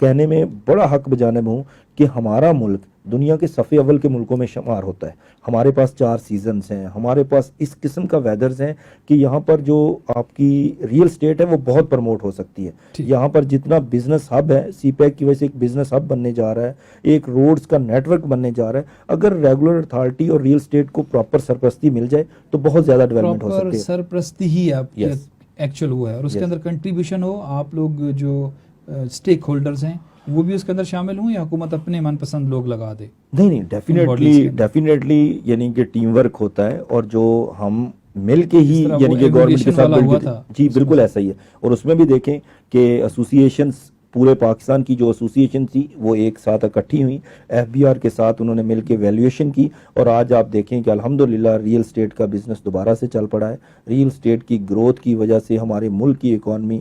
کہنے میں بڑا حق بجانب ہوں کہ ہمارا ملک دنیا کے صف اول کے ملکوں میں شمار ہوتا ہے. ہمارے پاس 4 سیزنز ہیں, ہمارے پاس اس قسم کا ویدرز ہیں کہ یہاں پر جو آپ کی ریئل اسٹیٹ ہے وہ بہت پروموٹ ہو سکتی ہے. یہاں پر جتنا بزنس ہب ہے, سی پیک کی وجہ سے ایک بزنس ہب بننے جا رہا ہے, ایک روڈز کا نیٹ ورک بننے جا رہا ہے. اگر ریگولر اتھارٹی اور ریئل اسٹیٹ کو پراپر سرپرستی مل جائے تو بہت زیادہ ڈیولپمنٹ ہو پراپر سکتی ہے. سرپرستی ہی آپ کی ایکچوئل وہ ہے, اور اس کے اندر کنٹریبیوشن ہو, آپ لوگ جو اسٹیک ہولڈرز ہیں وہ بھی اس کے اندر شامل ہوں, یا حکومت اپنے من پسند لوگ لگا دے؟ نہیں, ڈیفینیٹلی یعنی کہ ٹیم ورک ہوتا ہے, اور جو ہم مل کے ہی یعنی کہ گورنمنٹ کے ساتھ مل کے, جی بالکل ایسا ہی ہے. اور اس میں بھی دیکھیں کہ ایسوسیشنز پورے پاکستان کی جو ایسوسیشن تھی وہ ایک ساتھ اکٹھی ہوئی, ایف بی آر کے ساتھ انہوں نے مل کے ویلیویشن کی, اور آج آپ دیکھیں کہ الحمدللہ ریئل اسٹیٹ کا بزنس دوبارہ سے چل پڑا ہے. ریئل اسٹیٹ کی گروتھ کی وجہ سے ہمارے ملک کی اکانومی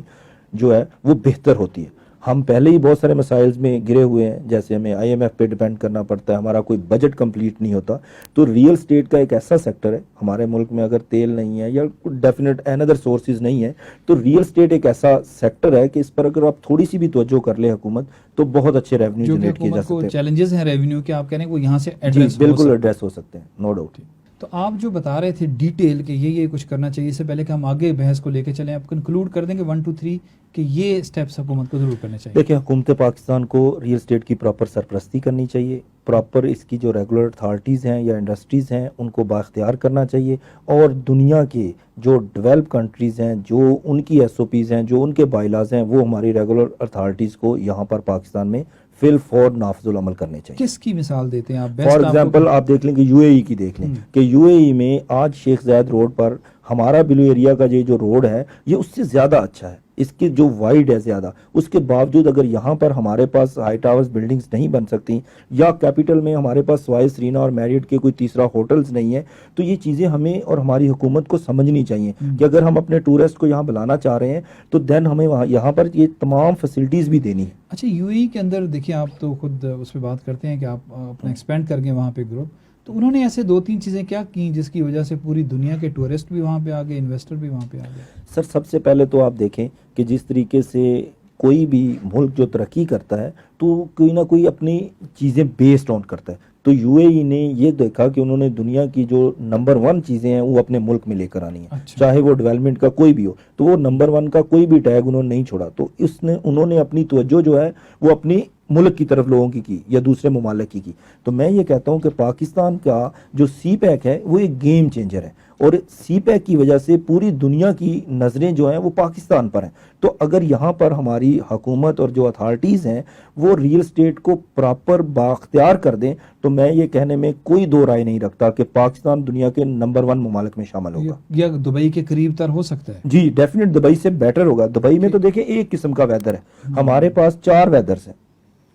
جو ہے وہ بہتر ہوتی ہے. ہم پہلے ہی بہت سارے مسائل میں گرے ہوئے ہیں, جیسے ہمیں آئی ایم ایف پہ ڈیپینڈ کرنا پڑتا ہے, ہمارا کوئی بجٹ کمپلیٹ نہیں ہوتا. تو ریئل اسٹیٹ کا ایک ایسا سیکٹر ہے ہمارے ملک میں, اگر تیل نہیں ہے یا ڈیفینیٹ اینادر سورسز نہیں ہے, تو ریئل اسٹیٹ ایک ایسا سیکٹر ہے کہ اس پر اگر آپ تھوڑی سی بھی توجہ کر لیں حکومت تو بہت اچھے ریونیو جنریٹ کیے جا سکتے ہیں. چیلنجز ہیں ریونیو کے, آپ کہہ رہے ہیں وہ یہاں سے ایڈریس بالکل ایڈریس ہو سکتے ہیں, نو ڈاؤٹ. تو آپ جو بتا رہے تھے ڈیٹیل کہ یہ کچھ کرنا چاہیے, اس سے پہلے کہ ہم آگے بحث کو لے کے چلیں, آپ کنکلوڈ کر دیں گے 1 2 3 کہ یہ سٹیپس حکومت کو ضرور کرنے چاہیے؟ دیکھیں, حکومت پاکستان کو ریئل اسٹیٹ کی پراپر سرپرستی کرنی چاہیے, پراپر اس کی جو ریگولر اتھارٹیز ہیں یا انڈسٹریز ہیں ان کو بااختیار کرنا چاہیے, اور دنیا کے جو ڈیولپ کنٹریز ہیں جو ان کی ایس او پیز ہیں, جو ان کے بائی لاز ہیں, وہ ہماری ریگولر اتھارٹیز کو یہاں پر پاکستان میں فی الفور نافذ العمل کرنے چاہیے. کس کی مثال دیتے ہیں آپ؟ فار ایگزامپل آپ دیکھ لیں کہ یو اے ای کی دیکھ لیں کہ یو اے ای میں آج شیخ زاید روڈ پر ہمارا بلو ایریا کا یہ جو روڈ ہے یہ اس سے زیادہ اچھا ہے, اس کی جو وائڈ ہے زیادہ, اس کے باوجود اگر یہاں پر ہمارے پاس ہائی ٹاورز بلڈنگز نہیں بن سکتی, یا کیپٹل میں ہمارے پاس سوائے سرینا اور میریٹ کے کوئی تیسرا ہوٹلز نہیں ہے, تو یہ چیزیں ہمیں اور ہماری حکومت کو سمجھنی چاہیے کہ اگر ہم اپنے ٹورسٹ کو یہاں بلانا چاہ رہے ہیں تو دین ہمیں یہاں پر یہ تمام فیسلٹیز بھی دینی ہے. اچھا, یو اے ای کے اندر دیکھیں, آپ تو خود اس پہ بات کرتے ہیں کہ آپ اپنا ایکسپینڈ کر گئے وہاں پہ گروپ, تو انہوں نے ایسے 2-3 چیزیں کیا کی جس کی وجہ سے پوری دنیا کے ٹورسٹ بھی وہاں پہ آ گئے, انویسٹر بھی وہاں پہ آ گئے؟ سر, سب سے پہلے تو آپ دیکھیں کہ جس طریقے سے کوئی بھی ملک جو ترقی کرتا ہے تو کوئی نہ کوئی اپنی چیزیں بیسڈ آن کرتا ہے. تو یو اے ای نے یہ دیکھا کہ انہوں نے دنیا کی جو نمبر 1 چیزیں ہیں وہ اپنے ملک میں لے کر آنی ہیں, چاہے وہ ڈیولپمنٹ کا کوئی بھی ہو, تو وہ نمبر 1 کا کوئی بھی ٹیگ انہوں نے نہیں چھوڑا. تو انہوں نے اپنی توجہ جو ہے وہ اپنی ملک کی طرف لوگوں کی یا دوسرے ممالک کی. تو میں یہ کہتا ہوں کہ پاکستان کا جو سی پیک ہے وہ ایک گیم چینجر ہے, اور سی پیک کی وجہ سے پوری دنیا کی نظریں جو ہیں وہ پاکستان پر ہیں. تو اگر یہاں پر ہماری حکومت اور جو اتھارٹیز ہیں وہ ریئل اسٹیٹ کو پراپر بااختیار کر دیں تو میں یہ کہنے میں کوئی دو رائے نہیں رکھتا کہ پاکستان دنیا کے نمبر 1 ممالک میں شامل ہوگا, یا دبئی کے قریب تر ہو سکتا ہے. جی ڈیفینیٹ دبئی سے بیٹر ہوگا. دبئی میں تو دیکھیں ایک قسم کا ویدر ہے, ہمارے پاس 4 ویدرز ہیں,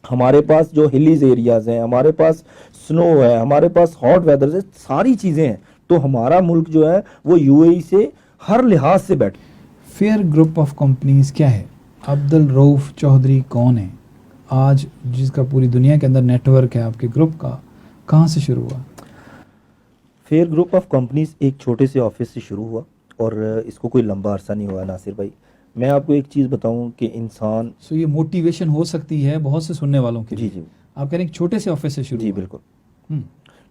ہمارے پاس جو ہلیز ایریاز ہیں, ہمارے پاس سنو ہے, ہمارے پاس ہاٹ ویدرز ہیں, ساری چیزیں ہیں. تو ہمارا ملک جو ہے وہ یو اے ای سے ہر لحاظ سے بیٹھ. فیئر گروپ آف کمپنیز کیا ہے؟ عبد الرؤف چودھری کون ہے آج جس کا پوری دنیا کے اندر نیٹ ورک ہے آپ کے گروپ کا, کہاں سے شروع ہوا؟ فیئر گروپ آف کمپنیز ایک چھوٹے سے آفس سے شروع ہوا, اور اس کو کوئی لمبا عرصہ نہیں ہوا ناصر بھائی. میں آپ کو ایک چیز بتاؤں کہ انسان یہ موٹیویشن ہو سکتی ہے بہت سے سننے والوں کے لیے. جی آپ کہہ رہے ہیں ایک چھوٹے سے آفس سے شروع. جی بالکل.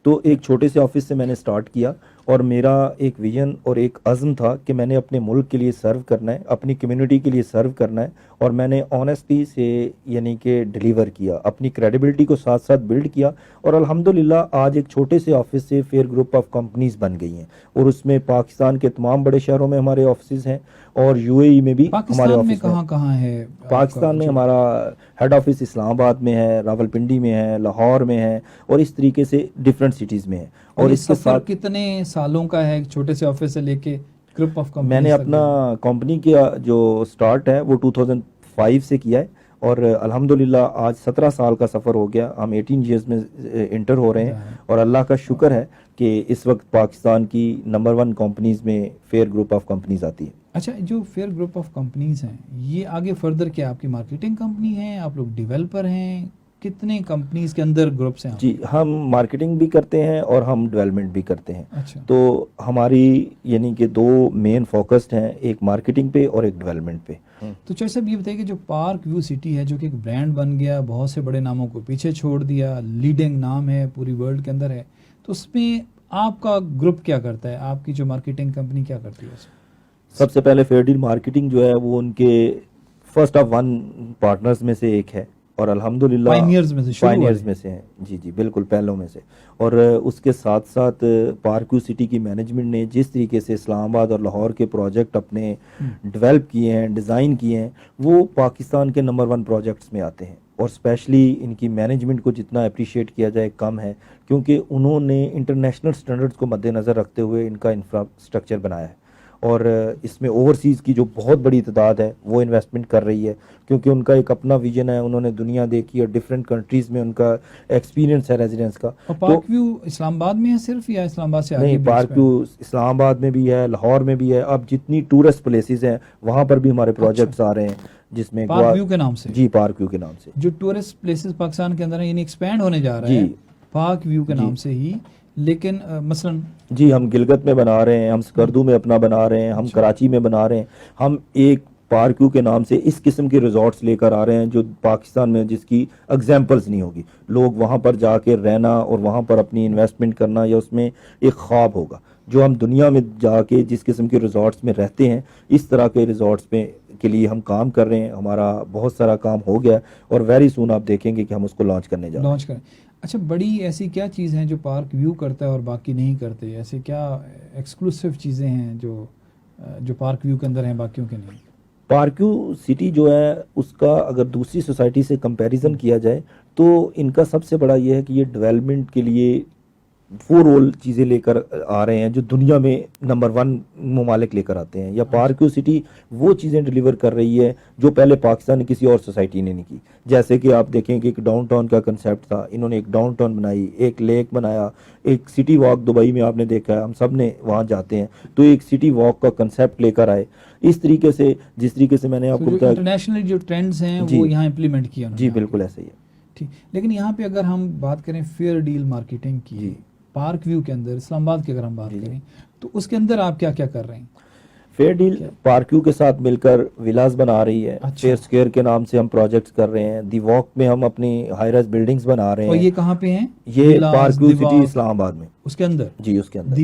تو ایک چھوٹے سے آفس سے میں نے سٹارٹ کیا, اور میرا ایک ویژن اور ایک عزم تھا کہ میں نے اپنے ملک کے لیے سرو کرنا ہے, اپنی کمیونٹی کے لیے سرو کرنا ہے, اور میں نے آنیسٹی سے یعنی کہ ڈیلیور کیا, اپنی کریڈیبلٹی کو ساتھ ساتھ بلڈ کیا, اور الحمدللہ آج ایک چھوٹے سے آفس سے فیئر گروپ آف کمپنیز بن گئی ہیں, اور اس میں پاکستان کے تمام بڑے شہروں میں ہمارے آفسز ہیں, اور یو اے ای میں بھی ہمارے آفس ہیں. کہاں ہے پاکستان میں؟ ہمارا ہیڈ آفس اسلام آباد میں ہے, راولپنڈی میں ہے, لاہور میں ہے, اور اس طریقے سے ڈفرینٹ سٹیز میں ہے. اور اس کے ساتھ کتنے سالوں کا ہے چھوٹے سے آفس سے لے کے گروپ آف کمپنی؟ میں نے اپنا کمپنی کا جو سٹارٹ ہے وہ 2005 سے کیا ہے, اور الحمدللہ آج 17 سال کا سفر ہو گیا, ہم 18 ایئرز میں انٹر ہو رہے ہیں, اور اللہ کا شکر ہے کہ اس وقت پاکستان کی نمبر 1 کمپنیز میں فیئر گروپ آف کمپنیز آتی ہے. اچھا, جو فیئر گروپ آف کمپنیز ہیں یہ آگے فردر کیا آپ کی مارکیٹنگ کمپنی ہے, آپ لوگ ڈیولپر ہیں, کتنے کمپنیز کے اندر گروپس ہیں آپ؟ جی ہم مارکیٹنگ بھی کرتے ہیں اور ہم ڈیولپمنٹ بھی کرتے ہیں. اچھا. تو ہماری یعنی کہ دو مین فوکسڈ ہیں, ایک مارکیٹنگ پہ اور ایک ڈیولپمنٹ پہ. تو چوہے صاحب یہ بتائیے کہ جو پارک ویو سٹی ہے جو کہ ایک برانڈ بن گیا, بہت سے بڑے ناموں کو پیچھے چھوڑ دیا, لیڈنگ نام ہے پوری ورلڈ کے اندر ہے, تو اس میں آپ کا گروپ کیا کرتا ہے, آپ کی جو مارکیٹنگ کمپنی کیا کرتی ہے اس میں؟ سب سے پہلے فیئر ڈیل مارکیٹنگ جو ہے وہ ان کے فرسٹ آف ون پارٹنرز میں سے ایک ہے, اور الحمدللہ پائنیئرز میں سے, شروع پائنیئرز والے. میں سے ہیں. جی جی بالکل پہلوں میں سے. اور اس کے ساتھ ساتھ پارکیو سٹی کی مینجمنٹ نے جس طریقے سے اسلام آباد اور لاہور کے پروجیکٹ اپنے ڈیولپ کیے ہیں, ڈیزائن کیے ہیں, وہ پاکستان کے نمبر ون پروجیکٹس میں آتے ہیں. اور اسپیشلی ان کی مینجمنٹ کو جتنا اپریشیٹ کیا جائے کم ہے, کیونکہ انہوں نے انٹرنیشنل سٹینڈرڈز کو مد نظر رکھتے ہوئے ان کا انفراسٹرکچر بنایا ہے. اور اس میں اوورسیز کی جو بہت بڑی تعداد ہے وہ انویسٹمنٹ کر رہی ہے, کیونکہ ان کا ایک اپنا ویژن ہے, انہوں نے دنیا دیکھی اور ڈفرینٹ کنٹریز میں ان کا ایکسپیرینس ہے ریزیڈنس کا. اور پارک ویو اسلام آباد میں ہے صرف, یا اسلام آباد سے آگے نہیں, بھی پارک ویو اسلام آباد میں بھی ہے, لاہور میں بھی ہے. اب جتنی ٹورسٹ پلیسز ہیں وہاں پر بھی ہمارے پروجیکٹس آ رہے ہیں, جس میں پارک ویو کے نام سے؟ جی پارک ویو کے نام سے. جو ٹورسٹ پلیسز پاکستان کے اندر ہیں یعنی ایکسپینڈ ہونے جا رہا ہے پارک ویو کے نام سے ہی, لیکن مثلا جی ہم گلگت میں بنا رہے ہیں, ہم سکردو میں اپنا بنا رہے ہیں, ہم کراچی میں بنا رہے ہیں. ہم ایک پارکیو کے نام سے اس قسم کے ریزورٹس لے کر آ رہے ہیں جو پاکستان میں جس کی ایگزامپلس نہیں ہوگی. لوگ وہاں پر جا کے رہنا اور وہاں پر اپنی انویسٹمنٹ کرنا, یا اس میں ایک خواب ہوگا. جو ہم دنیا میں جا کے جس قسم کے ریزورٹس میں رہتے ہیں, اس طرح کے ریزورٹس میں کے لیے ہم کام کر رہے ہیں. ہمارا بہت سارا کام ہو گیا اور ویری سون آپ دیکھیں گے کہ ہم اس کو لانچ کرنے جا رہے ہیں. لانچ کریں. اچھا, بڑی ایسی کیا چیز ہیں جو پارک ویو کرتا ہے اور باقی نہیں کرتے؟ ایسے کیا ایکسکلوسیو چیزیں ہیں جو پارک ویو کے اندر ہیں باقیوں کے نہیں؟ پارکیو سٹی جو ہے اس کا اگر دوسری سوسائٹی سے کمپیریزن کیا جائے تو ان کا سب سے بڑا یہ ہے کہ یہ ڈیولپمنٹ کے لیے وہ رول چیزیں لے کر آ رہے ہیں جو دنیا میں نمبر ون ممالک لے کر آتے ہیں. یا پارکیو سٹی وہ چیزیں ڈیلیور کر رہی ہے جو پہلے پاکستان کسی اور سوسائٹی نے نہیں کی. جیسے کہ آپ دیکھیں کہ ایک ڈاؤن ٹاؤن کا کنسیپٹ تھا, انہوں نے ایک ڈاؤن ٹاؤن بنائی, ایک لیک بنایا, ایک سٹی واک دبئی میں آپ نے دیکھا ہے, ہم سب نے وہاں جاتے ہیں, تو ایک سٹی واک کا کنسیپٹ لے کر آئے. اس طریقے سے جس طریقے سے میں نے آپ کو بتایا انٹرنیشنلی جو ٹرینڈز ہیں وہ یہاں امپلیمنٹ کیا. جی بالکل ایسا ہی ہے. ٹھیک, لیکن یہاں پہ اگر ہم بات کریں فیئر ڈیل مارکیٹنگ کی پارک ویو کے اندر, اسلام آباد کی اگر ہم بات کریں, تو اس کے اندر آپ کیا کیا کر رہے ہیں؟ فیئر ڈیل پارک ویو کے ساتھ مل کر ولاز بنا رہی ہے. فیئر اسکوئر کے نام سے ہم پروجیکٹس کر رہے ہیں. دی واک میں ہم اپنی ہائی رائز بلڈنگز بنا رہے ہیں. اور یہ کہاں پہ ہیں؟ یہ پارک ویو سٹی اسلام آباد میں. اس کے اندر؟ جی اس کے اندر.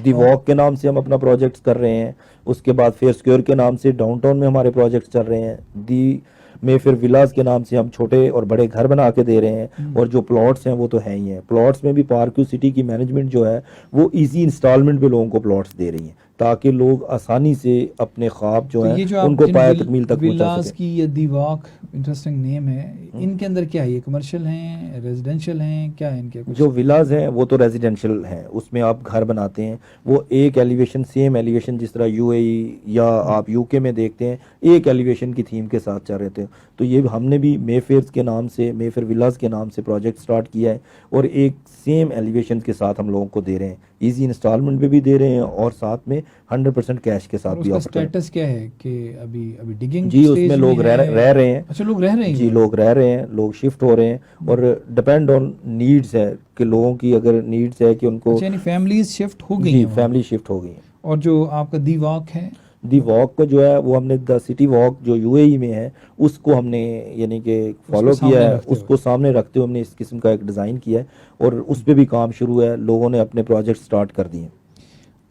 دی واک کے نام سے ہم اپنا پروجیکٹس کر رہے ہیں. اس کے بعد فیئر اسکوئر کے نام سے ڈاؤن ٹاؤن میں ہمارے پروجیکٹس چل رہے ہیں. دی میں پھر ولاز کے نام سے ہم چھوٹے اور بڑے گھر بنا کے دے رہے ہیں. اور جو پلاٹس ہیں وہ تو ہیں ہی ہیں. پلاٹس میں بھی پارکیو سٹی کی مینجمنٹ جو ہے وہ ایزی انسٹالمنٹ پہ لوگوں کو پلاٹس دے رہی ہیں تاکہ لوگ آسانی سے اپنے خواب جو ہیں ان کو پایہ تکمیل تک پہنچا ولاز سکیں. کی یہ دی واک انٹرسٹنگ نیم ہے, ان کے اندر کیا ہے؟ یہ کمرشل ہیں, ریزیڈینشیل ہیں, کیا ہے ان کے؟ جو ولاز ہیں وہ تو ریزیڈینشیل ہیں, اس میں آپ گھر بناتے ہیں. وہ ایک ایلیویشن, سیم ایلیویشن جس طرح یو اے ای یا آپ یو کے میں دیکھتے ہیں, ایک ایلیویشن کی تھیم کے ساتھ چل رہے تھے. تو یہ ہم نے بھی مے فیئرز کے نام سے, مے فیئر ولاز کے نام سے پروجیکٹ سٹارٹ کیا ہے, اور ایک سیم ایلیویشن کے ساتھ ہم لوگوں کو دے رہے ہیں. ایزی انسٹالمنٹ پہ بھی دے رہے ہیں اور ساتھ میں 100% کیش کے ساتھ بھی. اس کا سٹیٹس کیا ہے کہ ابھی ڈگنگ؟ جی اس میں لوگ رہ رہے ہیں. اچھا, لوگ رہ رہے ہیں. جی لوگ رہ رہے ہیں, لوگ شفٹ ہو رہے ہیں, اور ڈپینڈ آن نیڈز ہے کہ لوگوں کی اگر نیڈز ہے کہ ان کو, یعنی فیملیز شفٹ ہو گئی جی ہیں, فیملی شفٹ ہو گئی ہیں. اور جو آپ کا دی واک ہے, دی واک کو جو ہے وہ ہم نے دا سٹی واک جو یو اے ای میں ہے اس کو ہم نے یعنی کہ فالو کیا ہے. اس کو سامنے رکھتے ہوئے ہم نے اس قسم کا ایک ڈیزائن کیا ہے اور اس پہ بھی کام شروع ہے. لوگوں نے اپنے پروجیکٹ سٹارٹ کر دیے.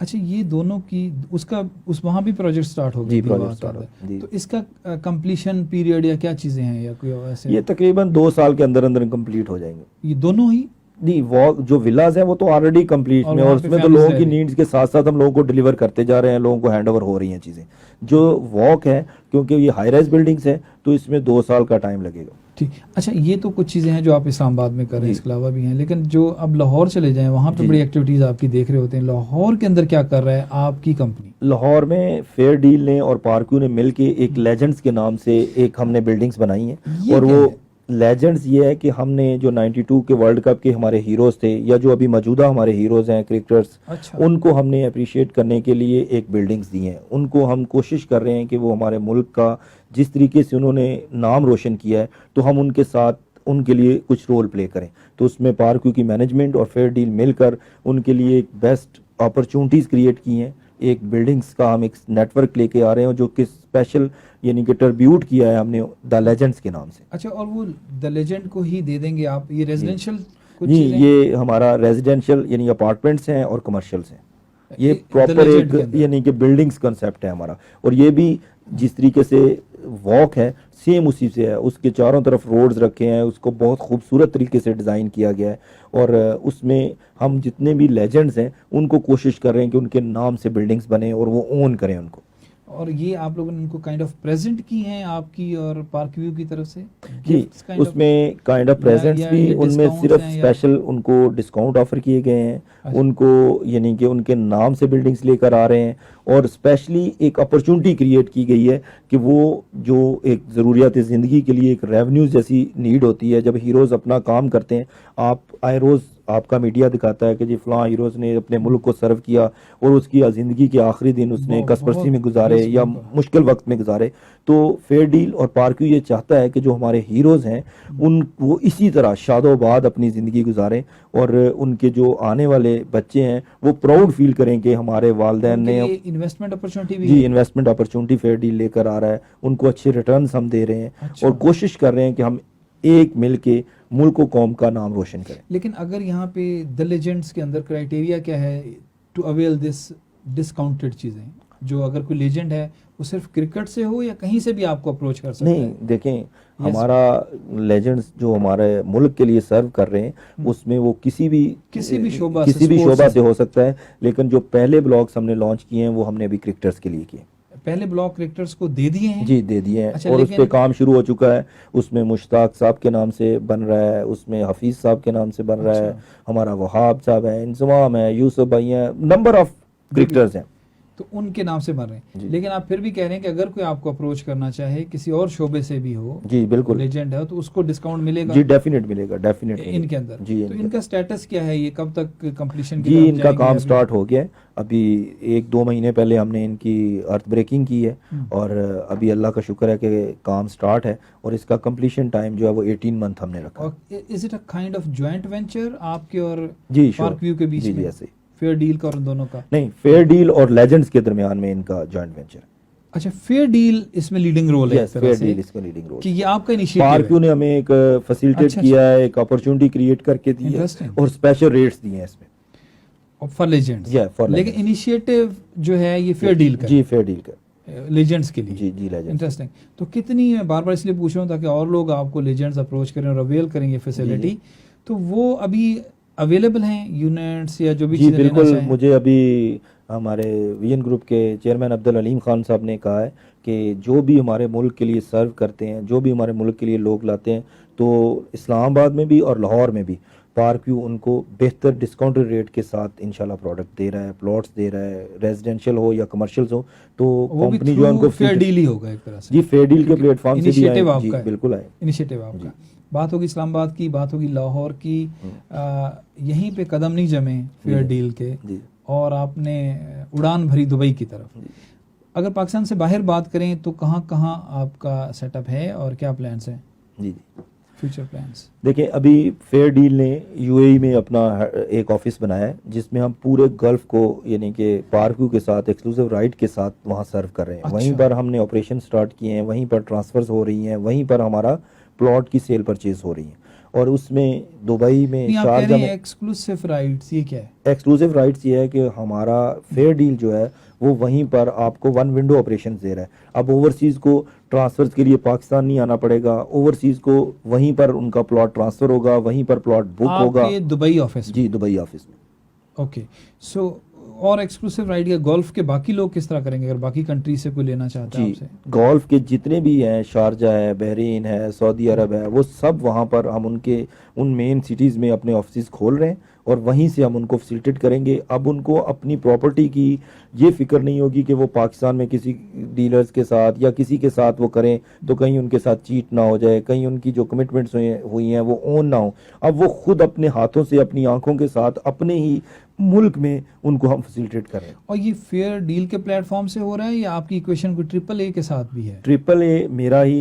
اچھا, یہ دونوں کی اس وہاں بھی پروجیکٹ سٹارٹ ہو گئی؟ جی پروجیکٹ سٹارٹ. تو اس کا کمپلیشن پیریڈ یا کیا چیزیں ہیں, یا کوئی ایسے؟ یہ تقریباً 2 سال کے اندر اندر کمپلیٹ ہو جائیں گے. یہ دونوں ہی؟ نہیں, واک جو ولاز ہیں وہ تو آلریڈی کمپلیٹ میں, اور اس میں تو لوگوں کی نیڈز کے ساتھ ساتھ ہم لوگوں کو ڈیلیور کرتے جا رہے ہیں, لوگوں کو ہینڈ اوور ہو رہی ہیں چیزیں. جو واک ہے کیونکہ یہ ہائی رائز بلڈنگز ہے تو اس میں 2 سال کا ٹائم لگے گا. ٹھیک. اچھا, یہ تو کچھ چیزیں ہیں جو آپ اسلام آباد میں کر رہے ہیں, اس کے علاوہ بھی ہیں, لیکن جو اب لاہور چلے جائیں وہاں پہ بڑی ایکٹیویٹیز آپ کی دیکھ رہے ہوتے ہیں. لاہور کے اندر کیا کر رہا ہے آپ کی کمپنی؟ لاہور میں فیئر ڈیل نے اور پارکیو نے مل کے ایک لیجنڈز کے نام سے ایک ہم نے بلڈنگز بنائی ہیں. اور وہ لیجنڈز یہ ہے کہ ہم نے جو 92 کے ورلڈ کپ کے ہمارے ہیروز تھے, یا جو ابھی موجودہ ہمارے ہیروز ہیں کرکٹرز, ان کو ہم نے اپریشیٹ کرنے کے لیے ایک بلڈنگز دی ہیں. ان کو ہم کوشش کر رہے ہیں کہ وہ ہمارے ملک کا جس طریقے سے انہوں نے نام روشن کیا ہے تو ہم ان کے ساتھ ان کے لیے کچھ رول پلے کریں. تو اس میں پارک ویو کی مینجمنٹ اور فیئر ڈیل مل کر ان کے لیے ایک بیسٹ اپرچونٹیز کریٹ کی ہیں. ایک بلڈنگز کا ہم ایک نیٹ ورک لے کے آ رہے ہیں جو کہ اسپیشل یعنی کہ ٹربیوٹ کیا ہے ہم نے دا لیجنڈس کے نام سے. اچھا، اور وہ دا لیجنڈ کو ہی دے دیں گے آپ؟ یہ ریزیڈینشیل جی یہ ہمارا ریزیڈینشیل یعنی اپارٹمنٹس ہیں اور کمرشلس ہیں. یہ پراپر ایک یعنی کہ بلڈنگز کنسیپٹ ہے ہمارا. اور یہ بھی جس طریقے سے واک ہے سیم اسی سے ہے. اس کے چاروں طرف روڈز رکھے ہیں, اس کو بہت خوبصورت طریقے سے ڈیزائن کیا گیا ہے. اور اس میں ہم جتنے بھی لیجنڈز ہیں ان کو کوشش کر رہے ہیں کہ ان کے نام سے بلڈنگز بنیں اور وہ اون کریں ان کو. اور یہ آپ لوگوں نے ان کو کائنڈ آف پریزنٹ کی ہیں آپ کی اور پارک ویو کی طرف سے؟ جی اس میں کائنڈ آف پریزنٹس بھی ان میں صرف اسپیشل ان کو ڈسکاؤنٹ آفر کیے گئے ہیں. ان کو یعنی کہ ان کے نام سے بلڈنگز لے کر آ رہے ہیں. اور اسپیشلی ایک اپرچونٹی کریٹ کی گئی ہے کہ وہ جو ایک ضروریات زندگی کے لیے ایک ریونیوز جیسی نیڈ ہوتی ہے. جب ہیروز اپنا کام کرتے ہیں, آپ آئے روز آپ کا میڈیا دکھاتا ہے کہ جی فلاں ہیروز نے اپنے ملک کو سرو کیا اور اس کی زندگی کے آخری دن اس نے کسپرسی میں گزارے یا مشکل وقت میں گزارے. تو فیئر ڈیل اور پارک ویو یہ چاہتا ہے کہ جو ہمارے ہیروز ہیں ان وہ اسی طرح شاد و باد اپنی زندگی گزاریں اور ان کے جو آنے والے بچے ہیں وہ پراؤڈ فیل کریں کہ ہمارے والدین نے انویسٹمنٹ اپرچونٹی بھی جی انویسٹمنٹ اپرچونٹی فیئر ڈیل لے کر آ رہا ہے. ان کو اچھے ریٹرنز ہم دے رہے ہیں اور کوشش کر رہے ہیں کہ ہم ایک مل کے ملک و قوم کا نام روشن کریں. لیکن اگر یہاں پہ دا لیجنڈس کے اندر کرائٹیریا کیا ہے ٹو اویل دس ڈسکاؤنٹڈ چیزیں؟ جو اگر کوئی لیجنڈ ہے وہ صرف کرکٹ سے ہو یا کہیں سے بھی آپ کو اپروچ کر سکتا ہے؟ نہیں دیکھیں ہمارا لیجنڈز جو ہمارے ملک کے لیے سرو کر رہے ہیں اس میں وہ کسی بھی شعبہ سے ہو سکتا ہے. لیکن جو پہلے بلاگز ہم نے لانچ کیے ہیں وہ ہم نے ابھی کرکٹرز کے لیے کیے. پہلے بلاک کرکٹرز کو دے دیے ہیں؟ جی دے دیے ہیں. اور اس پہ کام شروع ہو چکا ہے. اس میں مشتاق صاحب کے نام سے بن رہا ہے, اس میں حفیظ صاحب کے نام سے بن رہا ہے, ہمارا وہاب صاحب ہے, انضمام ہے, یوسف بھائی ہیں, نمبر آف کرکٹرز ہیں تو ان کے نام سے بن رہے ہیں. لیکن آپ پھر بھی کہہ رہے ہیں کہ اگر کوئی آپ کو اپروچ کرنا چاہے کسی اور شعبے سے بھی ہو, جی بالکل لیجنڈ ہے, تو اس کو ڈسکاؤنٹ ملے گا؟ جی ڈیفینیٹ ملے گا, ڈیفینیٹ ان کے اندر. جی تو ان کا سٹیٹس کیا ہے, یہ کب تک کمپلیشن کی؟ جی ان کا کام سٹارٹ ہو گیا ہے. ابھی 1-2 مہینے پہلے ہم نے ان کی ارتھ بریکنگ کی ہے اور ابھی اللہ کا شکر ہے کہ کام سٹارٹ ہے اور اس کا کمپلیشن ٹائم جو ہے وہ 18 منتھ ہم نے رکھا. Is it a kind of joint venture آپ کے اور جی پارک ویو کے بیچ میں؟ جی ایسے فیئر ڈیل کا اور ان دونوں کا؟ نہیں, فیئر ڈیل اور لیجنڈز کے درمیان میں ان کا جوائنٹ وینچر. اچھا, فیئر ڈیل اس میں لیڈنگ رول ہے؟ فیئر ڈیل اس کا لیڈنگ رول کہ یہ آپ کا انیشیٹو ہے. پارک ویو نے ہمیں ایک فیسیلیٹیٹ کیا ہے, ایک اپرچونٹی کریٹ کر کے دی ہے اور اسپیشل ریٹس دیے ہیں اس میں فار لیجنڈز. لیکن انیشیٹو جو ہے یہ فیئر ڈیل کا؟ جی فیئر ڈیل کا لیجنڈز کے لیے. جی جی لیجنڈز. انٹرسٹنگ. تو کتنی, میں بار بار اس لیے پوچھ رہا ہوں تاکہ اور لوگ آپ کو لیجنڈز اپروچ کریں اور اویل کریں یہ فیسلٹی. تو وہ ابھی اویلیبل ہیں یونٹس یا جو بھی چیزیں لینا چاہیں؟ بالکل. مجھے ابھی ہمارے ویژن گروپ کے چیئرمین عبدالعلیم خان صاحب نے کہا ہے کہ جو بھی ہمارے ملک کے لیے سرو کرتے ہیں, جو بھی ہمارے ملک کے لیے لوگ لاتے ہیں, تو اسلام آباد میں بھی اور لاہور میں بھی پارک ویو ان کو بہتر ڈسکاؤنٹ ریٹ کے ساتھ انشاءاللہ پروڈکٹ دے رہا ہے, پلاٹس دے رہا ہے, ریزیڈینشیل ہو یا کمرشلز ہو. تو کمپنی جو ہے ان کو فیئر ڈیل ہی ہوگا ایک طرح سے. جی فیئر ڈیل کے پلیٹ فارم سے بھی آئے. جی بالکل آئے انیشیٹو آپ کا. بات ہوگی اسلام آباد کی, بات ہوگی لاہور کی, یہیں پہ قدم نہیں جمے فیئر ڈیل کے اور آپ نے اڑان بھری دبئی کی طرف. اگر پاکستان سے باہر بات کریں تو کہاں کہاں آپ کا سیٹ اپ ہے اور کیا پلانس ہیں؟ جی فیوچر پلانس. دیکھیں ابھی فیئر ڈیل نے یو اے ای میں اپنا ایک آفس بنایا ہے جس میں ہم پورے گلف کو یعنی کہ پارک ویو کے ساتھ ایکسکلوسیو رائٹ کے ساتھ وہاں سرو کر رہے ہیں. وہیں پر ہم نے آپریشن سٹارٹ کیے ہیں, وہیں پر ٹرانسفرز ہو رہی ہیں, وہیں پر ہمارا پلاٹ کی سیل پرچیز ہو رہی ہیں. اور اس میں دبئی میں شارجہ میں ایکسکلوسیو رائٹس, یہ کیا ہے ایکسکلوسیو رائٹس؟ یہ ہے کہ ہمارا فیئر ڈیل جو ہے وہ وہیں پر آپ کو 1 ونڈو آپریشن دے رہا ہے. اب اوورسیز کو ٹرانسفرز کے لیے پاکستان نہیں آنا پڑے گا, اوورسیز کو وہیں پر ان کا پلاٹ ٹرانسفر ہوگا, وہیں پر پلاٹ بک ہوگا. آپ کے دبئی آفس؟ جی دبئی آفس میں. اوکے. سو اور ایکسکلوسیو رائٹ یا گولف کے باقی لوگ کس طرح کریں گے اگر باقی کنٹری سے کوئی لینا چاہتا ہے آپ سے؟ گولف کے جتنے بھی ہیں, شارجہ ہے, بحرین ہے, سعودی عرب ہے, وہ سب وہاں پر ہم ان مین سٹیز میں اپنے آفسز کھول رہے ہیں اور وہیں سے ہم ان کو فیسیلیٹیٹ کریں گے. اب ان کو اپنی پراپرٹی کی یہ فکر نہیں ہوگی کہ وہ پاکستان میں کسی ڈیلرز کے ساتھ یا کسی کے ساتھ وہ کریں تو کہیں ان کے ساتھ چیٹ نہ ہو جائے, کہیں ان کی جو کمٹمنٹس ہوئی ہیں وہ اون نہ ہو. اب وہ خود اپنے ہاتھوں سے اپنی آنکھوں کے ساتھ اپنے ہی ملک میں ان کو ہم فیسیلیٹیٹ کریں. اور یہ فیئر ڈیل کے پلیٹ فارم سے ہو رہا ہے یا آپ کی ایکویشن کوئی ٹرپل اے کے ساتھ بھی ہے؟ ٹرپل اے میرا ہی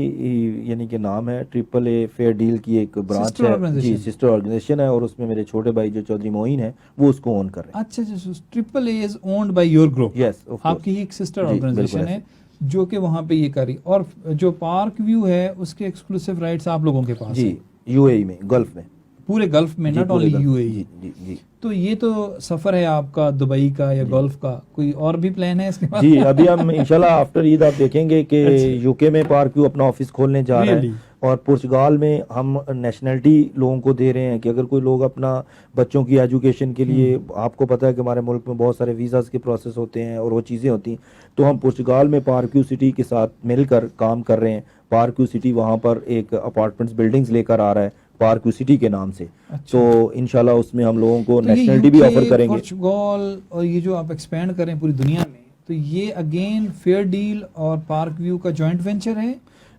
یعنی کہ نام ہے. ٹرپل اے فیئر ڈیل کی ایک برانچ ہے جی, سسٹر آرگنائزیشن ہے, اور اس میں میرے چھوٹے بھائی جو چودھری معین ہے وہ اس کو اون کر رہے ہیں. اچھا, triple A is owned by your group. Yes, آپ کی ایک سسٹر آرگنائزیشن ہے جو کہ وہاں پہ یہ کری, اور جو پارک ویو ہے اس کے ایکسکلوسیو رائٹس آپ لوگوں کے پاس جی, یو اے ای میں, گلف میں, پورے گلف میں, ناٹ اونلی یو اے ای. جی جی. تو یہ تو سفر ہے آپ کا دبئی کا یا گلف کا, کوئی اور بھی پلان ہے اس کے بعد؟ جی, ابھی ہم انشاءاللہ آفٹر عید آپ دیکھیں گے کہ یو کے میں پارک ویو اپنا آفس کھولنے جا رہا ہے, اور پرتگال میں ہم نیشنلٹی لوگوں کو دے رہے ہیں کہ اگر کوئی لوگ اپنا بچوں کی ایجوکیشن کے لیے, آپ کو پتہ ہے کہ ہمارے ملک میں بہت سارے ویزاز کے پروسیس ہوتے ہیں اور وہ چیزیں ہوتی ہیں, تو ہم پرتگال میں پارک ویو سٹی کے ساتھ مل کر کام کر رہے ہیں. پارک ویو سٹی وہاں پر ایک اپارٹمنٹس بلڈنگز لے کر آ رہا ہے پارک ویو سٹی کے نام سے. تو انشاءاللہ اس میں ہم لوگوں کو نیشنلٹی بھی آفر کریں گے. پرتگال اور یہ جو آپ ایکسپینڈ کریں پوری دنیا میں, تو یہ اگین فیئر ڈیل اور پارک ویو کا جوائنٹ وینچر ہے؟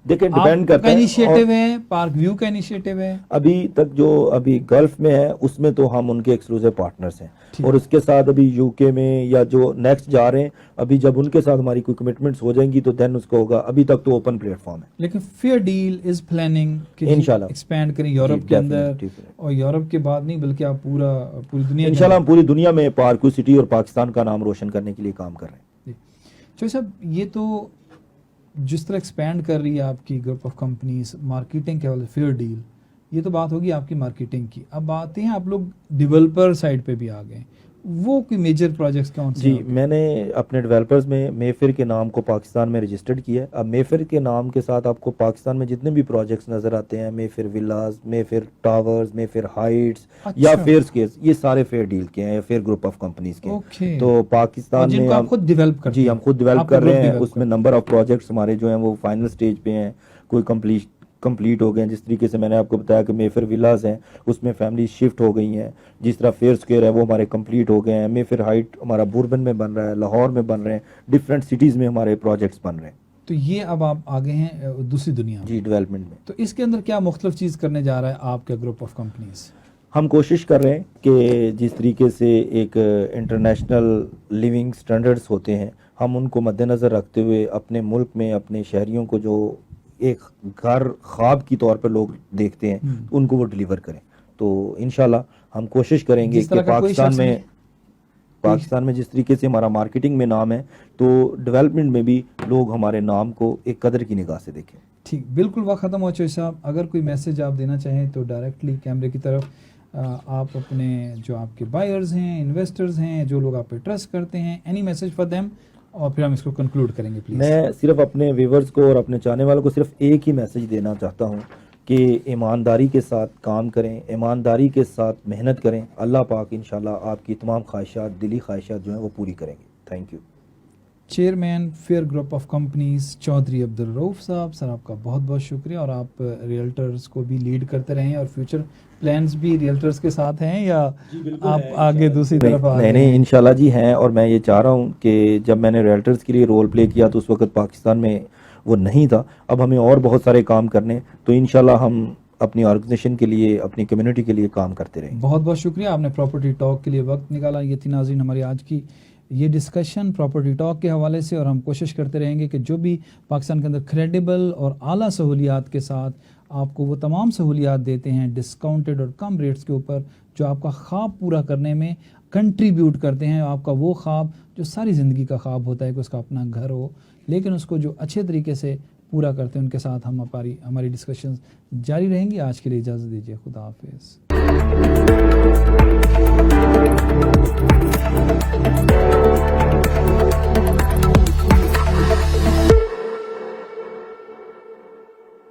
دیکھیں ڈیپینڈ کرتا ہے, انیشیٹو ہے, پارک ویو کا انیشیٹو ہے. ابھی تک جو ابھی گلف میں ہے اس میں تو ہم ان کے ایکسکلوسیو پارٹنرز ہیں, اور اس کے ساتھ ابھی یو کے میں یا جو نیکسٹ جا رہے ہیں, ابھی جب ان کے ساتھ ہماری کوئی کمٹمنٹس ہو جائیں گی تو دین اس کو ہوگا. ابھی تک تو اوپن پلیٹ فارم ہے. لیکن فیئر ڈیل از پلاننگ کہ انشاءاللہ ایکسپینڈ کریں یورپ کے اندر, اور یورپ کے بعد نہیں بلکہ آپ پوری دنیا, انشاءاللہ ہم پوری دنیا میں پارک ویو سٹی اور پاکستان کا نام روشن کرنے کے لیے کام کر رہے ہیں. چوہے صاحب, یہ تو جس طرح ایکسپینڈ کر رہی ہے آپ کی گروپ آف کمپنیز مارکیٹنگ کے حوالے سے فیئر ڈیل, یہ تو بات ہوگی آپ کی مارکیٹنگ کی. اب آتے ہیں آپ لوگ ڈیولپر سائڈ پہ بھی آ گئے, وہ کوئی میجر پروجیکٹس کون سے؟ جی, میں نے اپنے ڈیولپرز میں میفر کے نام کو پاکستان میں رجسٹرڈ کیا ہے. اب میفر کے نام کے ساتھ آپ کو پاکستان میں جتنے بھی پروجیکٹس نظر آتے ہیں, میفر ولاز, میفر ٹاورز, میفر ہائٹس یا فیئر سکیلز, یہ سارے فیئر ڈیل کے ہیں یا فیئر گروپ آف کمپنیز کے ہیں. تو پاکستان میں ہم خود ڈیولپ کرتے ہیں. جی, ہم خود ڈیولپ کر رہے ہیں. اس میں نمبر آف پروجیکٹس ہمارے جو ہیں وہ فائنل سٹیج پہ ہیں, کوئی کمپلیٹ ہو گئے ہیں. جس طریقے سے میں نے آپ کو بتایا کہ میفر ولاز ہیں, اس میں فیملی شفٹ ہو گئی ہیں. جس طرح فیئر سکوئر ہے وہ ہمارے کمپلیٹ ہو گئے ہیں. میفر ہائٹ ہمارا بوربن میں بن رہا ہے, لاہور میں بن رہے ہیں, ڈفرینٹ سٹیز میں ہمارے پروجیکٹس بن رہے ہیں. تو یہ اب آپ آگے ہیں دوسری دنیا میں جی, ڈیولپمنٹ میں. تو اس کے اندر کیا مختلف چیز کرنے جا رہا ہے آپ کا گروپ آف کمپنیز؟ ہم کوشش کر رہے ہیں کہ جس طریقے سے ایک انٹرنیشنل لیونگ سٹینڈرڈز ہوتے ہیں, ہم ان کو مد نظر رکھتے ہوئے اپنے ملک میں اپنے شہریوں کو جو ایک گھر خواب کی طور پہ لوگ دیکھتے ہیں ان کو وہ ڈیلیور کریں. تو انشاءاللہ ہم کوشش کریں گے کہ پاکستان میں جس طریقے سے ہمارا مارکیٹنگ میں نام ہے, تو ڈیولپمنٹ میں بھی لوگ ہمارے نام کو ایک قدر کی نگاہ سے دیکھیں. ٹھیک, بالکل وقت ختم ہو چوہے صاحب. اگر کوئی میسج آپ دینا چاہیں تو ڈائریکٹلی کیمرے کی طرف آپ اپنے جو آپ کے بائرز ہیں, انویسٹرز ہیں, جو لوگ آپ پہ ٹرسٹ کرتے ہیں, اینی میسج فار دیم, اور پھر ہم اس کو کنکلوڈ کریں گے پلیز. میں صرف اپنے ویورز کو اور اپنے چاہنے والوں کو صرف ایک ہی میسج دینا چاہتا ہوں کہ ایمانداری کے ساتھ کام کریں, ایمانداری کے ساتھ محنت کریں. اللہ پاک انشاءاللہ آپ کی تمام خواہشات, دلی خواہشات جو ہیں وہ پوری کریں گے. Thank you. Chairman fair group of companies Chaudhry Abdul Rauf Sahib, sir آپ کا بہت بہت شکریہ, اور آپ ریئلٹرز کو بھی لیڈ کرتے رہیں, اور فیوچر پلانز بھی ریئلٹرز کے ساتھ ہیں یا آپ آگے دوسری طرف آ گئے؟ نہیں, انشاءاللہ جی ہیں. اور میں یہ چاہ رہا ہوں کہ جب میں نے ریئلٹرز کے لیے رول پلے کیا تو اس وقت پاکستان میں وہ نہیں تھا. اب ہمیں اور بہت سارے کام کرنے, تو انشاءاللہ ہم اپنی آرگنائزیشن کے لیے, اپنی کمیونٹی کے لیے کام کرتے رہیں. بہت بہت شکریہ, آپ نے پراپرٹی ٹاک کے لیے وقت نکالا. یہ تھی ناظرین ہماری آج کی یہ ڈسکشن پراپرٹی ٹاک کے حوالے سے, اور ہم کوشش کرتے رہیں گے کہ جو بھی پاکستان کے اندر کریڈیبل اور اعلیٰ سہولیات کے ساتھ آپ کو وہ تمام سہولیات دیتے ہیں ڈسکاؤنٹڈ اور کم ریٹس کے اوپر, جو آپ کا خواب پورا کرنے میں کنٹریبیوٹ کرتے ہیں. آپ کا وہ خواب جو ساری زندگی کا خواب ہوتا ہے کہ اس کا اپنا گھر ہو, لیکن اس کو جو اچھے طریقے سے پورا کرتے ہیں, ان کے ساتھ ہم ہماری ڈسکشنز جاری رہیں گی. آج کے لیے اجازت دیجیے, خدا حافظ.